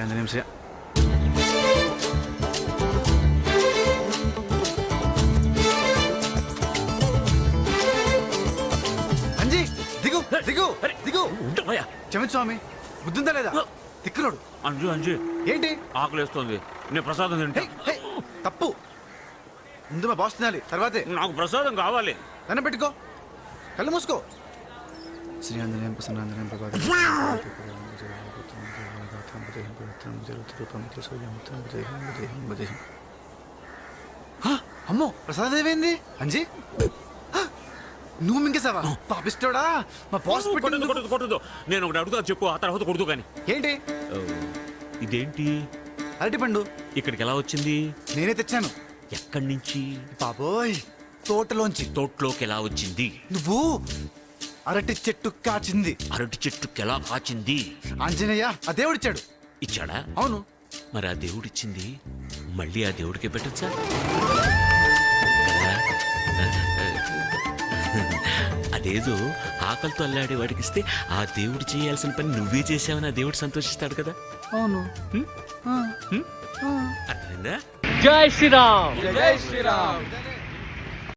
ఆంజనేయం శ్రీ. అంజీ దిగు దిగు దిగు. క్షమించు స్వామి, బుద్ధిందా లేదా? తిక్కులోడు. అంజు అంజు ఏంటి? ఆకలేస్తోంది, నేను ప్రసాదం తింటా. హే, తప్పు. ముందు మా బాస్ తినాలి, తర్వాతే. నాకు ప్రసాదం కావాలి. దండం పెట్టుకో, కళ్ళు మూసుకో. శ్రీ ఆంజనేయం ప్రసన్నాంజనేయం ప్రభాతం. అమ్మో, ప్రసాదం ఏమైంది? అంజీ నువ్వు మింగేసావా? పాపిస్తోడా, మా బాస్ కొట్టదు. నేను ఒకటి అడుగుతా, చెప్పు, ఆ తర్వాత కొడుతూ కానీ. ఏంటి? ఇదేంటి? అరటి పండు. ఇక్కడికి ఎలా వచ్చింది? నేనే తెచ్చాను. ఎక్కడి నుంచి? బాబోయ్, తోటలోంచి. తోటలోకి ఎలా వచ్చింది? నువ్వు అరటి చెట్టు కాచింది. అరటి చెట్టుకి ఎలా కాచింది? ఆంజనేయ ఆ దేవుడిచ్చాడు. ఇచ్చాడా? అవును. మరి ఆ దేవుడిచ్చింది మళ్ళీ ఆ దేవుడికి పెట్టచ్చా? అదేదో ఆకలితో అల్లాడే వాడికి ఇస్తే ఆ దేవుడు చేయాల్సిన పని నువ్వే చేసావని ఆ దేవుడు సంతోషిస్తాడు కదా. అవును. అర్థమైందా? జై శ్రీరామ్. జై శ్రీరామ్.